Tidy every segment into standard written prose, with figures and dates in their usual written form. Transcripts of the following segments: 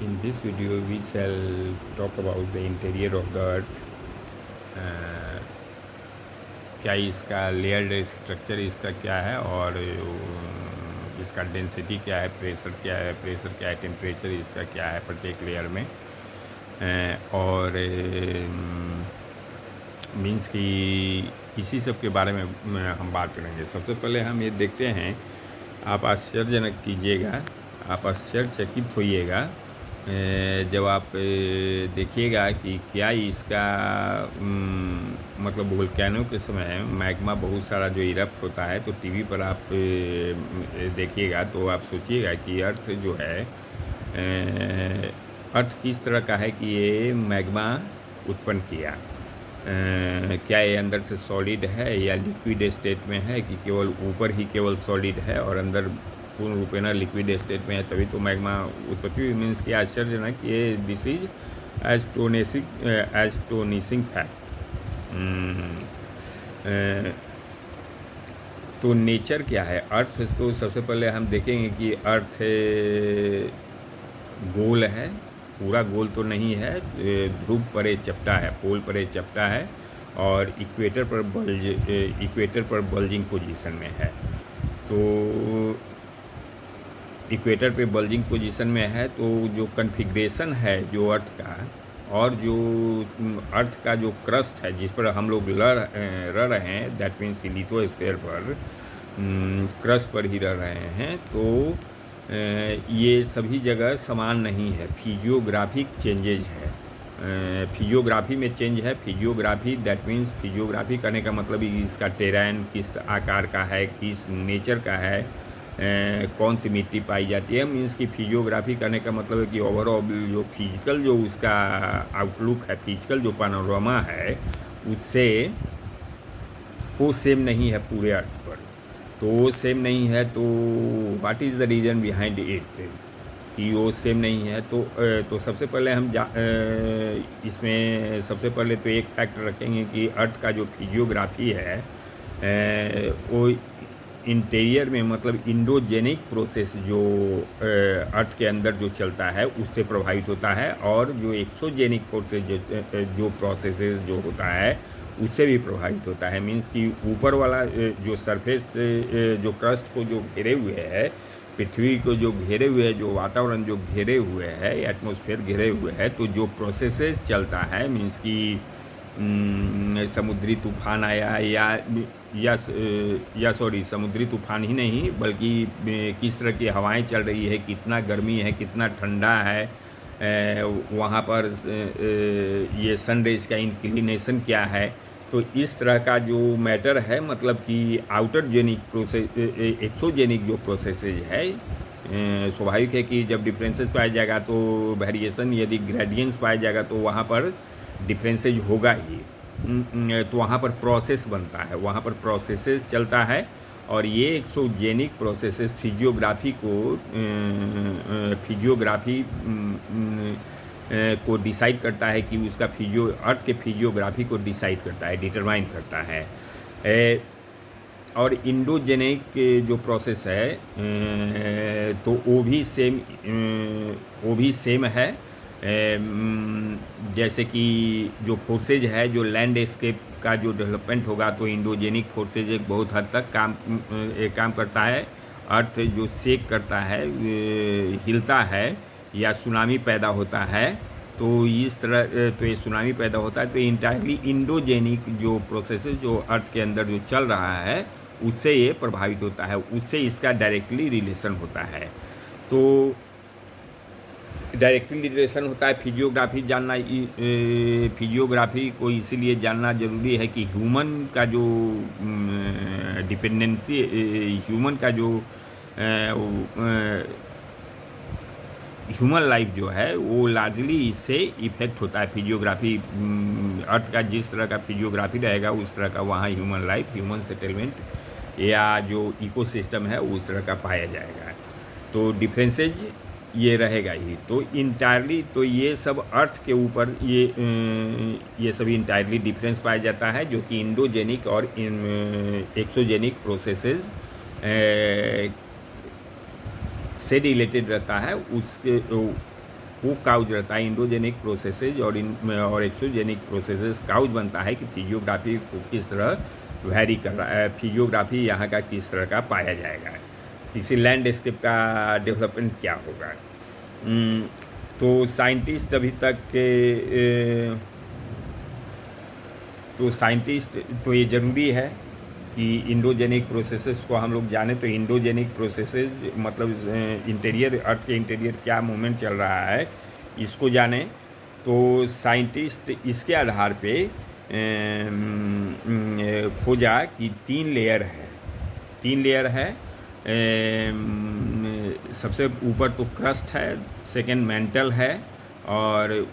In this video, we shall talk about the interior of the Earth. क्या इसका layered structure इसका क्या है और इसका डेंसिटी क्या है, प्रेशर क्या है, टेम्परेचर इसका क्या है प्रत्येक लेयर में, और मीन्स कि इसी सब के बारे में हम बात करेंगे। सबसे पहले हम ये देखते हैं, आप आश्चर्यजनक कीजिएगा, आप आश्चर्यचकित होइएगा जब आप देखिएगा कि क्या इसका मतलब वोल्केनो के समय मैग्मा बहुत सारा जो इरप्ट होता है, तो टीवी पर आप देखिएगा तो आप सोचिएगा कि अर्थ जो है, अर्थ किस तरह का है कि ये मैग्मा उत्पन्न किया। क्या ये अंदर से सॉलिड है या लिक्विड स्टेट में है, कि केवल ऊपर ही केवल सॉलिड है और अंदर पूर्ण रूपेण लिक्विड स्टेट में है, तभी तो मैग्मा उत्पत्ति हुई। मीन्स कि आश्चर्यजनक ये दिस इज एस्टोनिशिंग फैक्ट। तो नेचर क्या है अर्थ, तो सबसे पहले हम देखेंगे कि अर्थ गोल है, पूरा गोल तो नहीं है, ध्रुव पर एक चपटा है, पोल पर एक चपटा है और इक्वेटर पर बल्जिंग पोजीशन में है। तो इक्वेटर पे बल्जिंग पोजीशन में है, तो जो कन्फिग्रेशन है जो अर्थ का, और जो अर्थ का जो क्रस्ट है जिस पर हम लोग रह रहे हैं, दैट मीन्स कि लिथोस्फीयर पर, क्रस्ट पर ही रह रहे हैं, तो ये सभी जगह समान नहीं है, फिजियोग्राफिक चेंजेज है। फिजियोग्राफी में चेंज है। फिजियोग्राफी दैट मीन्स, फिजियोग्राफी करने का मतलब इसका टेरेन किस आकार का है, किस नेचर का है, कौन सी मिट्टी पाई जाती है। मीन्स कि फिजियोग्राफी करने का मतलब है कि ओवरऑल जो फिजिकल जो उसका आउटलुक है, फिजिकल जो पैनोरामा है, उससे वो सेम नहीं है पूरे अर्थ पर। तो वो सेम नहीं है, तो what is the reason behind it कि वो सेम नहीं है। तो सबसे पहले हम इसमें सबसे पहले तो एक फैक्टर रखेंगे कि अर्थ का जो फिजियोग्राफी है, वो इंटीरियर में, मतलब इंडोजेनिक प्रोसेस जो अर्थ के अंदर जो चलता है उससे प्रभावित होता है, और जो एक्सोजेनिक फोर्सेज जो प्रोसेसेस जो होता है उससे भी प्रभावित होता है। मीन्स कि ऊपर वाला जो सरफेस जो क्रस्ट को जो घेरे हुए है, पृथ्वी को जो घेरे हुए है, जो वातावरण जो घेरे हुए है, एटमॉस्फेयर घेरे हुए है, तो जो प्रोसेसेस चलता है, मीन्स कि समुद्री तूफान आया या सॉरी समुद्री तूफान ही नहीं, बल्कि किस तरह की हवाएं चल रही है, कितना गर्मी है, कितना ठंडा है, वहाँ पर ये सन रेज का इंक्लिनेशन क्या है, तो इस तरह का जो मैटर है, मतलब कि आउटर जेनिक प्रोसेस, एक्सोजेनिक जो प्रोसेसेज है, स्वाभाविक है कि जब डिफरेंसेस पाया जाएगा तो वेरिएशन, यदि ग्रेडियंट्स पाया जाएगा तो वहाँ पर डिफरेंसेज होगा ही। तो वहाँ पर प्रोसेस बनता है, वहाँ पर प्रोसेसेस चलता है, और ये एक्सोजेनिक प्रोसेसेस फिजियोग्राफी को डिसाइड करता है कि उसका अर्थ के फिजियोग्राफी को डिसाइड करता है, डिटरमाइन करता है। और इंडोजेनिक जो प्रोसेस है, तो वो भी सेम है। जैसे कि जो फोर्सेज है, जो लैंडस्केप का जो डेवलपमेंट होगा, तो इंडोजेनिक फोर्सेज एक बहुत हद तक काम करता है। अर्थ जो शेक करता है, हिलता है, या सुनामी पैदा होता है, तो इस तरह तो ये सुनामी पैदा होता है, तो इंटायरली इंडोजेनिक जो प्रोसेस जो अर्थ के अंदर जो चल रहा है उससे ये प्रभावित होता है, उससे इसका डायरेक्टली रिलेशन होता है। तो डायरेक्टली रिलेशन होता है। फिजियोग्राफी जानना, फिजियोग्राफी को इसीलिए जानना ज़रूरी है कि ह्यूमन का जो डिपेंडेंसी, ह्यूमन का जो ह्यूमन लाइफ जो है वो लार्जली इससे इफेक्ट होता है। फिजियोग्राफी, अर्थ का जिस तरह का फिजियोग्राफी रहेगा उस तरह का वहाँ ह्यूमन लाइफ, ह्यूमन सेटलमेंट या जो इकोसिस्टम है उस तरह का पाया जाएगा। तो डिफरेंसेज ये रहेगा ही। तो इंटायरली तो ये सब अर्थ के ऊपर ये सभी इंटायरली डिफरेंस पाया जाता है, जो कि इंडोजेनिक और एक्सोजेनिक प्रोसेसेस से रिलेटेड रहता है। को काउज रहता है, इंडोजेनिक प्रोसेसेज और एक्सोजेनिक प्रोसेसेस काउज बनता है कि फिजियोग्राफी को किस तरह वैरी कर रहा है, फिजियोग्राफी यहाँ का किस तरह का पाया जाएगा, किसी लैंडस्केप का डेवलपमेंट क्या होगा। तो साइंटिस्ट अभी तक तो साइंटिस्ट तो ये ज़रूरी है कि इंडोजेनिक प्रोसेसेस को हम लोग जाने। तो इंडोजेनिक प्रोसेसेस मतलब इंटीरियर, अर्थ के इंटीरियर क्या मूवमेंट चल रहा है इसको जाने। तो साइंटिस्ट इसके आधार पे खोजा कि 3 लेयर है। सबसे ऊपर तो क्रस्ट है, सेकेंड मेंटल है, और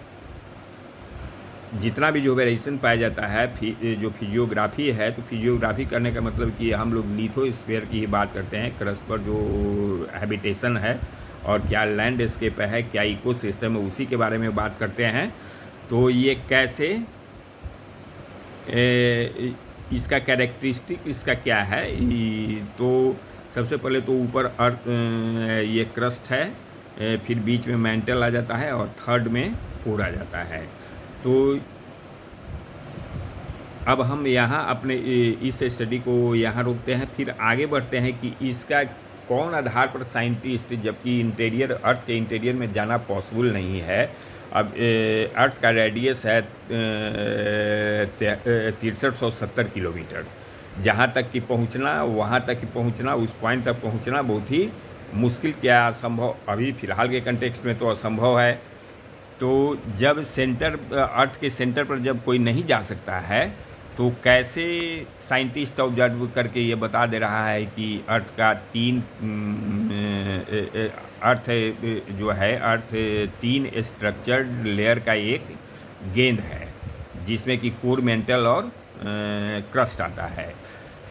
जितना भी जो वेरिएशन पाया जाता है जो फिजियोग्राफी है, तो फिजियोग्राफी करने का मतलब कि हम लोग लिथोस्फीयर की ही बात करते हैं, क्रस्ट पर जो हैबिटेशन है और क्या लैंडस्केप है, क्या इकोसिस्टम है, उसी के बारे में बात करते हैं। तो ये कैसे इसका कैरेक्टरिस्टिक इसका क्या है, तो सबसे पहले तो ऊपर अर्थ ये क्रस्ट है, फिर बीच में मेंटल आ जाता है और थर्ड में कोर आ जाता है। तो अब हम यहाँ अपने इस स्टडी को यहाँ रोकते हैं, फिर आगे बढ़ते हैं कि इसका कौन आधार पर साइंटिस्ट, जबकि इंटीरियर, अर्थ के इंटीरियर में जाना पॉसिबल नहीं है। अब अर्थ का रेडियस है 6370 किलोमीटर, जहाँ तक कि पहुँचना, वहाँ तक कि पहुँचना, उस पॉइंट तक पहुँचना बहुत ही मुश्किल, क्या असंभव, अभी फ़िलहाल के कंटेक्स्ट में तो असंभव है। तो जब सेंटर, अर्थ के सेंटर पर जब कोई नहीं जा सकता है, तो कैसे साइंटिस्ट ऑब्जर्व करके ये बता दे रहा है कि अर्थ का 3 अर्थ जो है, अर्थ 3 स्ट्रक्चर्ड लेयर का एक गेंद है, जिसमें कि कोर, मेंटल और क्रस्ट आता है।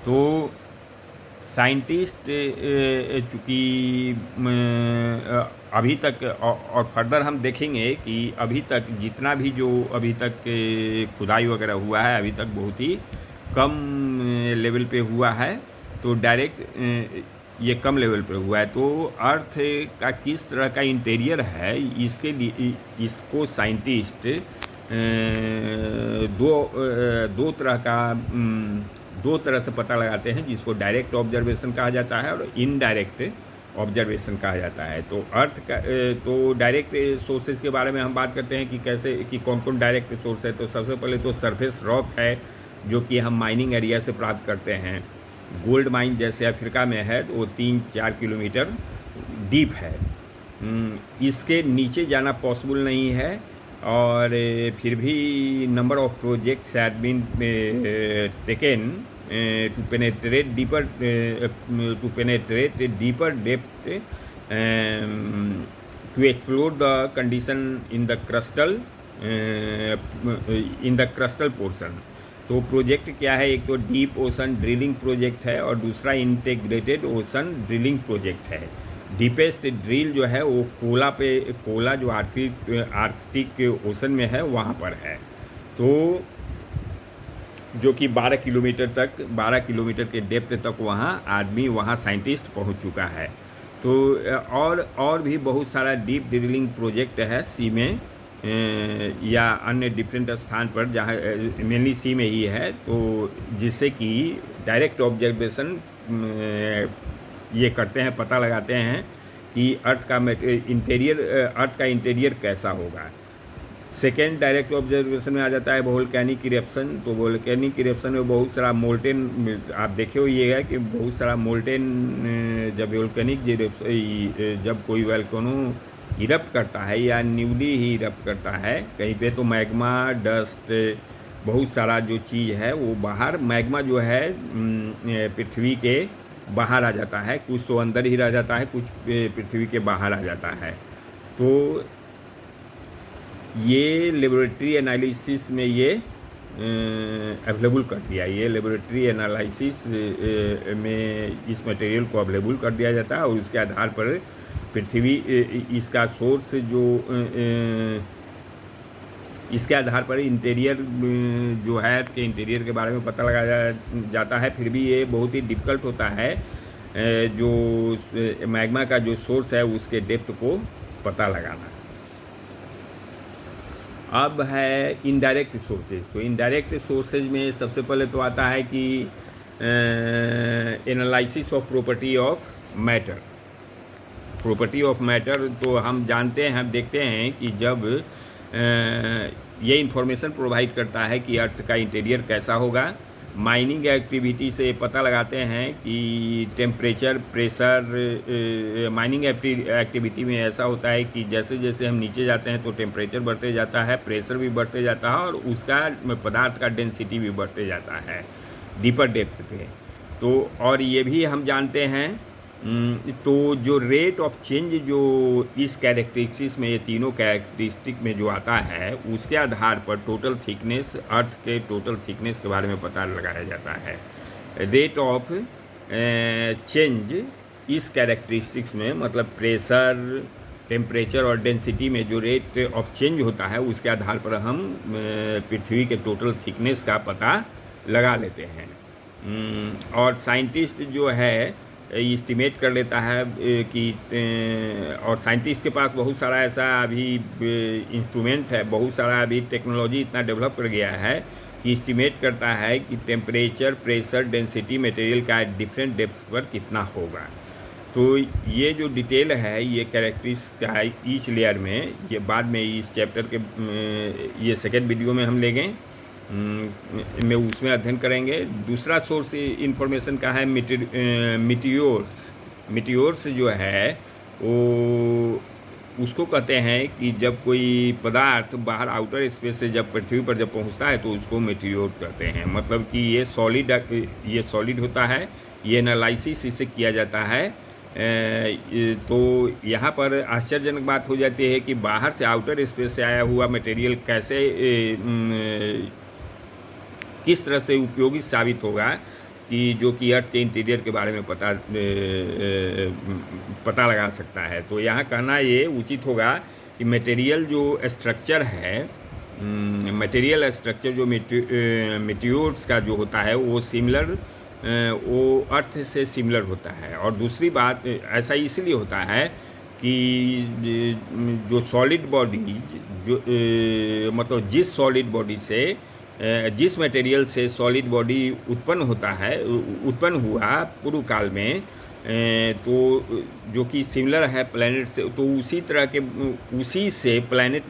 तो साइंटिस्ट चूँकि अभी तक और फर्दर हम देखेंगे कि अभी तक जितना भी जो अभी तक खुदाई वगैरह हुआ है, अभी तक बहुत ही कम लेवल पे हुआ है। तो डायरेक्ट ये कम लेवल पे हुआ है। तो अर्थ का किस तरह का इंटीरियर है, इसके लिए इसको साइंटिस्ट दो तरह से पता लगाते हैं, जिसको डायरेक्ट ऑब्जर्वेशन कहा जाता है और इनडायरेक्ट ऑब्जर्वेशन कहा जाता है। तो अर्थ का तो डायरेक्ट सोर्सेज के बारे में हम बात करते हैं कि कैसे, कि कौन कौन डायरेक्ट सोर्स है। तो सबसे पहले तो सरफेस रॉक है, जो कि हम माइनिंग एरिया से प्राप्त करते हैं। गोल्ड माइन जैसे अफ्रीका में है, तो वो 3-4 किलोमीटर डीप है। इसके नीचे जाना पॉसिबल नहीं है, और फिर भी number of projects had been taken to penetrate deeper depth, to explore the condition in the crustal portion। तो प्रोजेक्ट क्या है, एक तो डीप ओशन ड्रिलिंग प्रोजेक्ट है और दूसरा इंटीग्रेटेड ओशन ड्रिलिंग प्रोजेक्ट है। डीपेस्ट ड्रिल जो है वो कोला जो आर्कटिक ओशन में है वहाँ पर है, तो जो कि 12 किलोमीटर के डेप्थ तक वहाँ आदमी, वहाँ साइंटिस्ट पहुँच चुका है। तो और भी बहुत सारा डीप ड्रिलिंग प्रोजेक्ट है सी में या अन्य डिफरेंट स्थान पर, जहाँ मेनली सी में ही है। तो जिससे कि डायरेक्ट ऑब्जर्वेशन ये करते हैं, पता लगाते हैं कि अर्थ का इंटीरियर कैसा होगा। सेकेंड डायरेक्ट ऑब्जर्वेशन में आ जाता है वोल्केनिक इरेप्शन। तो वोल्केनिक इरेप्शन में बहुत सारा मोल्टेन, आप देखे हो ये है कि बहुत सारा मोल्टेन, जब वोल्केनिक जब कोई वोल्केनो इरप्ट करता है या न्यूली ही इरप्ट करता है कहीं पे, तो मैग्मा, डस्ट, बहुत सारा जो चीज़ है वो बाहर, मैग्मा जो है पृथ्वी के बाहर आ जाता है, कुछ तो अंदर ही रह जाता है, कुछ पृथ्वी के बाहर आ जाता है। तो ये लेबोरेटरी एनालिसिस में ये अवेलेबल कर दिया, ये लेबोरेटरी एनालिसिस में इस मटेरियल को अवेलेबल कर दिया जाता है, और उसके आधार पर पृथ्वी, इसका सोर्स जो इसके आधार पर इंटीरियर जो है के इंटीरियर के बारे में पता लगाया जाता है। फिर भी ये बहुत ही डिफ़िकल्ट होता है जो मैग्मा का जो सोर्स है उसके डेप्थ को पता लगाना। अब है इनडायरेक्ट सोर्सेज। तो इनडायरेक्ट सोर्सेज में सबसे पहले तो आता है कि analysis of property of matter. Property of matter तो हम जानते हैं, हम देखते हैं कि जब ये इंफॉर्मेशन प्रोवाइड करता है कि अर्थ का इंटीरियर कैसा होगा। माइनिंग एक्टिविटी से पता लगाते हैं कि टेम्परेचर, प्रेशर, माइनिंग एक्टिविटी में ऐसा होता है कि जैसे जैसे हम नीचे जाते हैं तो टेम्परेचर बढ़ते जाता है, प्रेशर भी बढ़ते जाता है और उसका पदार्थ का डेंसिटी भी बढ़ते जाता है डीपर डेप्थ पे। तो और ये भी हम जानते हैं तो जो रेट ऑफ चेंज जो इस कैरेक्टरिस्टिक्स में, ये तीनों कैरेक्टरिस्टिक में जो आता है, उसके आधार पर टोटल थिकनेस, अर्थ के टोटल थिकनेस के बारे में पता लगाया जाता है। रेट ऑफ चेंज इस कैरेक्टरिस्टिक्स में मतलब प्रेशर, टेम्परेचर और डेंसिटी में जो रेट ऑफ चेंज होता है उसके आधार पर हम पृथ्वी के टोटल थिकनेस का पता लगा लेते हैं। और साइंटिस्ट जो है इस्टीमेट कर लेता है कि और साइंटिस्ट के पास बहुत सारा ऐसा अभी इंस्ट्रूमेंट है, बहुत सारा अभी टेक्नोलॉजी इतना डेवलप कर गया है कि इस्टीमेट करता है कि टेम्परेचर, प्रेशर, डेंसिटी मटेरियल का डिफरेंट डेप्थ्स पर कितना होगा। तो ये जो डिटेल है ये कैरेक्टरिस्टिक्स का ईच लेयर में, ये बाद में इस चैप्टर के ये सेकेंड वीडियो में हम ले गए में उसमें अध्ययन करेंगे। दूसरा सोर्स इंफॉर्मेशन का है मिटियोर्स। मिटियोर्स जो है वो उसको कहते हैं कि जब कोई पदार्थ बाहर आउटर स्पेस से जब पृथ्वी पर जब पहुंचता है तो उसको मिटियोर कहते हैं। मतलब कि ये सॉलिड होता है, ये एनालिसिस इससे किया जाता है। तो यहाँ पर आश्चर्यजनक बात हो जाती है कि बाहर से आउटर स्पेस से आया हुआ मटेरियल कैसे किस तरह से उपयोगी साबित होगा कि जो कि अर्थ के इंटीरियर के बारे में पता लगा सकता है। तो यहाँ कहना ये उचित होगा कि मटेरियल जो स्ट्रक्चर है, मटेरियल स्ट्रक्चर जो मेटियोर्स का जो होता है वो सिमिलर, वो अर्थ से सिमिलर होता है। और दूसरी बात ऐसा इसलिए होता है कि जो सॉलिड बॉडीज जो मतलब जिस सॉलिड बॉडी से जिस मटेरियल से सॉलिड बॉडी उत्पन्न हुआ पूर्व काल में, तो जो कि सिमिलर है प्लैनेट से, तो उसी से प्लैनेट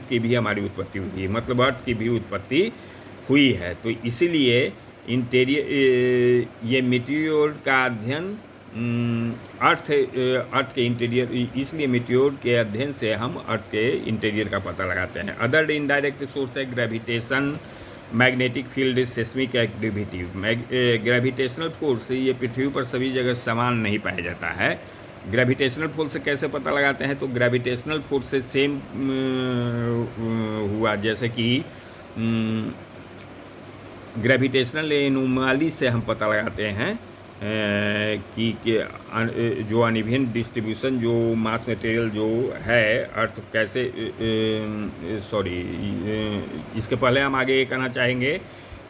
की भी हमारी उत्पत्ति हुई, मतलब अर्थ की भी उत्पत्ति हुई है। तो इसीलिए ये मेटियोर का अध्ययन अर्थ के इंटीरियर, इसलिए मेटियोर के अध्ययन से हम अर्थ के इंटीरियर का पता लगाते हैं। अदर इनडायरेक्ट सोर्स है gravitation, magnetic field, seismic activity. Gravitational force ये पृथ्वी पर सभी जगह समान नहीं पाया जाता है। ग्रेविटेशनल फोर्स से कैसे पता लगाते हैं? तो ग्रेविटेशनल फोर्स से सेम हुआ जैसे कि ग्रेविटेशनल एनोमली से हम पता लगाते हैं कि जो अनइवन डिस्ट्रीब्यूशन जो मास मटेरियल जो है अर्थ कैसे इसके पहले हम आगे ये कहना चाहेंगे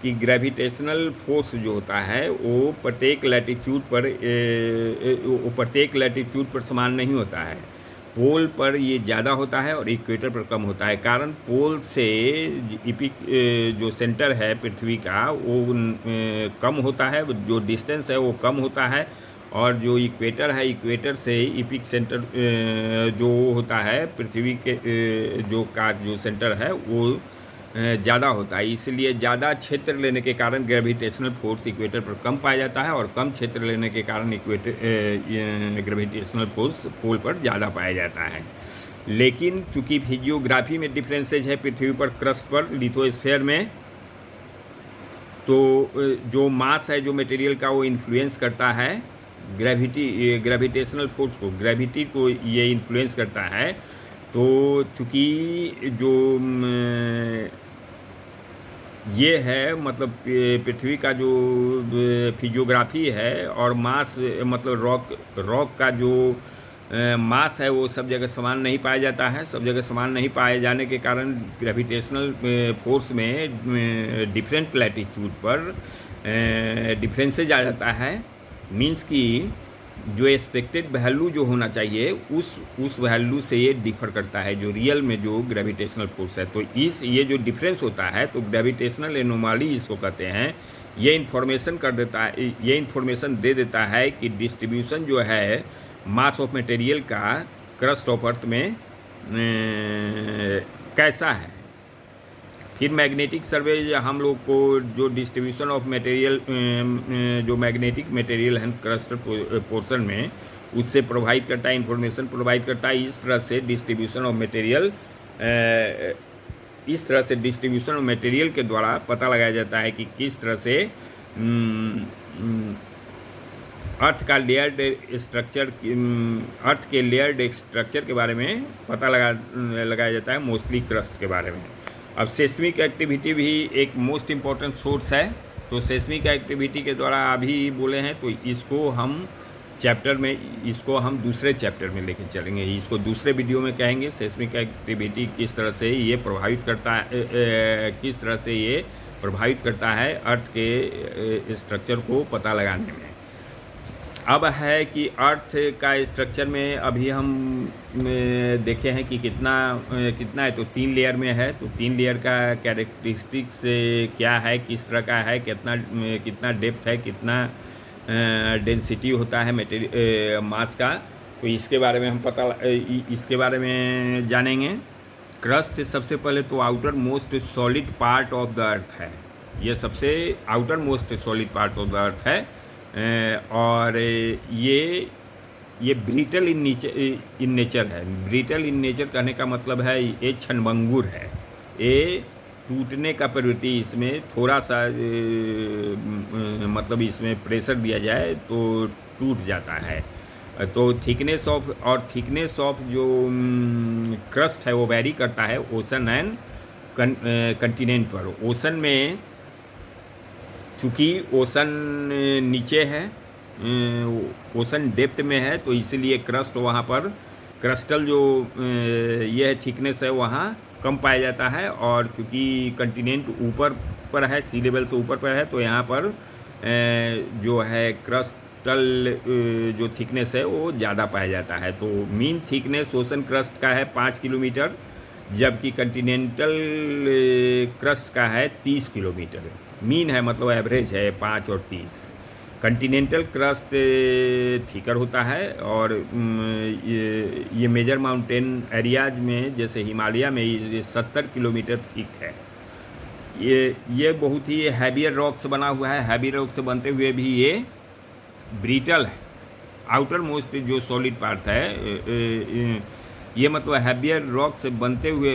कि ग्रेविटेशनल फोर्स जो होता है वो प्रत्येक लैटिट्यूड पर समान नहीं होता है। पोल पर ये ज़्यादा होता है और इक्वेटर पर कम होता है। कारण पोल से जो सेंटर है पृथ्वी का वो कम होता है, जो डिस्टेंस है वो कम होता है। और जो इक्वेटर है, इक्वेटर से इपिक सेंटर जो होता है पृथ्वी के जो सेंटर है वो ज़्यादा होता है। इसलिए ज़्यादा क्षेत्र लेने के कारण ग्रेविटेशनल फोर्स इक्वेटर पर कम पाया जाता है और कम क्षेत्र लेने के कारण ग्रेविटेशनल फोर्स पोल पर ज़्यादा पाया जाता है। लेकिन चूँकि फिजियोग्राफी में डिफरेंसेज है पृथ्वी पर क्रस्ट पर, लिथोस्फीयर में, तो जो मास है जो मटेरियल का वो इन्फ्लुएंस करता है ग्रेविटेशनल फोर्स को, ग्रेविटी को ये इन्फ्लुएंस करता है। तो चूँकि जो ये है मतलब पृथ्वी का जो फिजियोग्राफी है और मास मतलब रॉक का जो मास है वो सब जगह समान नहीं पाया जाता है। सब जगह समान नहीं पाए जाने के कारण ग्रेविटेशनल फोर्स में डिफरेंट लैटिट्यूड पर डिफरेंसेज आ जाता है। मीन्स कि जो एक्सपेक्टेड वैल्यू जो होना चाहिए उस वैल्यू से ये डिफर करता है, जो रियल में जो ग्रेविटेशनल फोर्स है। तो ये जो डिफरेंस होता है, तो ग्रेविटेशनल एनोमली इसको कहते हैं। ये इन्फॉर्मेशन कर देता है, ये इन्फॉर्मेशन दे देता है कि डिस्ट्रीब्यूशन जो है मास ऑफ मटेरियल का क्रस्ट ऑफ अर्थ में कैसा है। फिर मैग्नेटिक सर्वे हम लोग को जो डिस्ट्रीब्यूशन ऑफ मटेरियल, जो मैग्नेटिक मटेरियल है क्रस्ट पोर्शन में, उससे प्रोवाइड करता है, इंफॉर्मेशन प्रोवाइड करता है। इस तरह से डिस्ट्रीब्यूशन ऑफ मटेरियल, इस तरह से डिस्ट्रीब्यूशन ऑफ मटेरियल के द्वारा पता लगाया जाता है कि किस तरह से अर्थ का लेयर्ड स्ट्रक्चर, अर्थ के लेयर्ड स्ट्रक्चर के बारे में पता लगाया जाता है, मोस्टली क्रस्ट के बारे में। अब सेस्मिक एक्टिविटी भी एक मोस्ट इम्पॉर्टेंट सोर्स है। तो सेस्मिक एक्टिविटी के द्वारा अभी बोले हैं, तो इसको हम चैप्टर में, इसको हम दूसरे चैप्टर में लेकर चलेंगे, इसको दूसरे वीडियो में कहेंगे। सेस्मिक एक्टिविटी किस तरह से ये प्रभावित करता है, किस तरह से ये प्रभावित करता है अर्थ के स्ट्रक्चर को पता लगाने में। अब है कि अर्थ का स्ट्रक्चर में अभी हम देखे हैं कि कितना है, तो 3 लेयर में है। तो 3 लेयर का कैरेक्टरिस्टिक्स क्या है, किस तरह का है, कितना डेप्थ है, कितना डेंसिटी होता है मास का, तो इसके बारे में हम इसके बारे में जानेंगे। क्रस्ट सबसे पहले तो outer most solid part of the earth है, ये सबसे outer most solid part of the earth है। और ये ब्रिटल इन नेचर है। ब्रिटल इन नेचर कहने का मतलब है ये क्षणभंगुर है, ये टूटने का प्रवृत्ति इसमें थोड़ा सा मतलब इसमें प्रेशर दिया जाए तो टूट जाता है। तो थिकनेस ऑफ जो क्रस्ट है वो वेरी करता है ओशन एंड कंटिनेंट पर। ओशन में चूँकि ओशन नीचे है, ओशन डेप्थ में है, तो इसीलिए क्रस्ट वहाँ पर क्रस्टल जो ये थिकनेस है वहाँ कम पाया जाता है। और चूँकि कंटिनेंट ऊपर पर है, सी लेवल से ऊपर पर है, तो यहाँ पर जो है क्रस्टल जो थिकनेस है वो ज़्यादा पाया जाता है। तो मीन थिकनेस ओशन क्रस्ट का है 5 किलोमीटर, जबकि कंटिनेंटल क्रस्ट का है 30 किलोमीटर। मीन है मतलब एवरेज है 5 और 30। कंटिनेंटल क्रस्ट थिकर होता है, और ये मेजर माउंटेन एरियाज में जैसे हिमालय में ये 70 किलोमीटर थिक है। ये बहुत ही हैवियर रॉक से बना हुआ है। हैवी रॉक से बनते हुए भी ये ब्रिटल है। आउटर मोस्ट जो सॉलिड पार्ट है, ये मतलब हैवियर रॉक से बनते हुए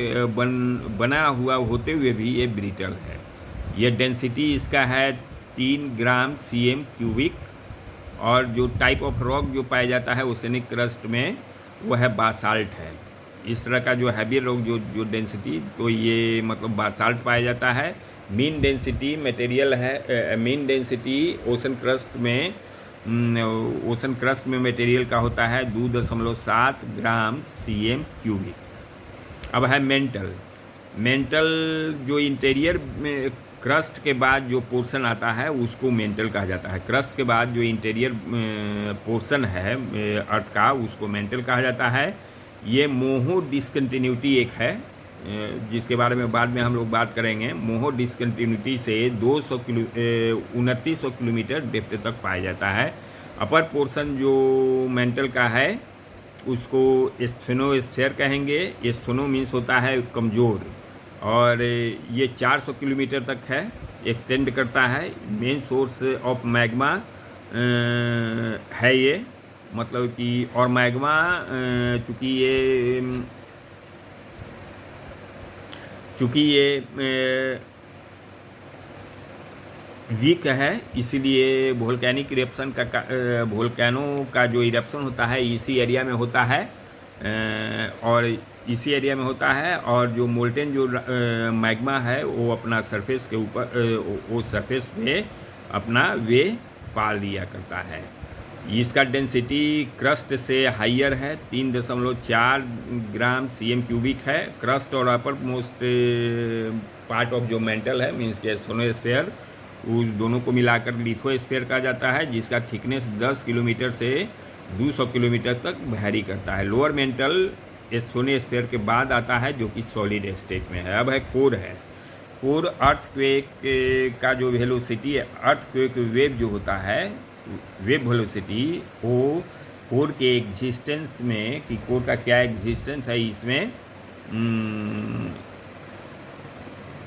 बना हुआ होते हुए भी ये ब्रिटल है। ये डेंसिटी इसका है 3 ग्राम CM क्यूबिक। और जो टाइप ऑफ रॉक जो पाया जाता है ओसेनिक क्रस्ट में वो है बासाल्ट है। इस तरह का जो हैवी रॉक जो डेंसिटी, तो ये मतलब बासाल्ट पाया जाता है। मीन डेंसिटी मटेरियल है, मीन डेंसिटी ओशन क्रस्ट में मटेरियल का होता है 2.7 ग्राम CM क्यूबिक। अब है मेंटल जो इंटीरियर में क्रस्ट के बाद जो पोर्शन आता है उसको मेंटल कहा जाता है। क्रस्ट के बाद जो इंटीरियर पोर्शन है अर्थ का उसको मेंटल कहा जाता है। ये मोहो डिसकंटिन्यूटी एक है, जिसके बारे में बाद में हम लोग बात करेंगे। मोहो डिसकंटिन्यूटी से 2900 किलोमीटर डेप्थ तक पाया जाता है। अपर पोर्शन जो मेंटल का है उसको स्फेनोस्फीयर कहेंगे। स्फेनो मीन्स होता है कमज़ोर, और ये 400 किलोमीटर तक है, एक्सटेंड करता है। मेन सोर्स ऑफ मैग्मा है ये, मतलब कि और मैग्मा चूँकि ये वीक है, इसीलिए वोल्केनिक इरप्शन वोल्केनो का जो इरप्शन होता है इसी एरिया में होता है, और इसी एरिया में होता है। और जो मोल्टेन जो मैग्मा है वो अपना सरफेस के ऊपर, वो सरफेस पे अपना वे पाल दिया करता है। इसका डेंसिटी क्रस्ट से हाइयर है, 3.4 ग्राम CM क्यूबिक है। क्रस्ट और अपर मोस्ट पार्ट ऑफ जो मेंटल है मीन्स के स्फेनोस्फीयर, उस दोनों को मिलाकर लिथोस्फीयर कहा जाता है, जिसका थिकनेस 10 किलोमीटर से 200 किलोमीटर तक वैरी करता है। लोअर मेंटल सोनोस्फीयर के बाद आता है जो कि सॉलिड स्टेट में है। अब है कोर है। कोर अर्थक्वेक का जो वेलोसिटी है, अर्थक्वेक वेव जो होता है, वेव वेलोसिटी, वो कोर के एग्जिस्टेंस में, कि कोर का क्या एग्जिस्टेंस है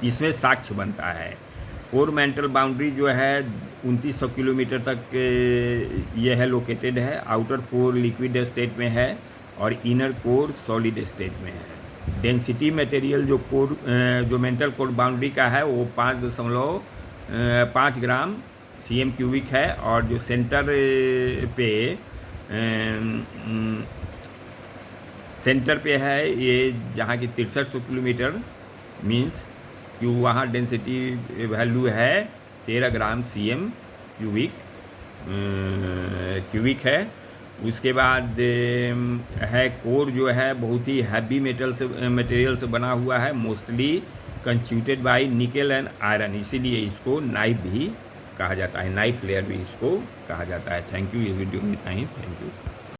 इसमें साक्ष्य बनता है। कोर मेंटल बाउंड्री जो है 2900 किलोमीटर तक यह है लोकेटेड है। आउटर कोर लिक्विड स्टेट में है और इनर कोर सॉलिड स्टेट में है। डेंसिटी मटेरियल जो कोर जो मेंटल कोर बाउंड्री का है वो 5.5 ग्राम cm³ है। और जो सेंटर पे है ये जहाँ की 6300 किलोमीटर, मीन्स कि वहाँ डेंसिटी वैल्यू है 13 ग्राम cm³ है। उसके बाद है कोर जो है बहुत ही हैवी मटेरियल से बना हुआ है, mostly constituted by nickel and iron, इसीलिए इसको नाइफ भी कहा जाता है, नाइफ लेयर भी इसको कहा जाता है। Thank you. इस वीडियो में इतना ही। Thank you.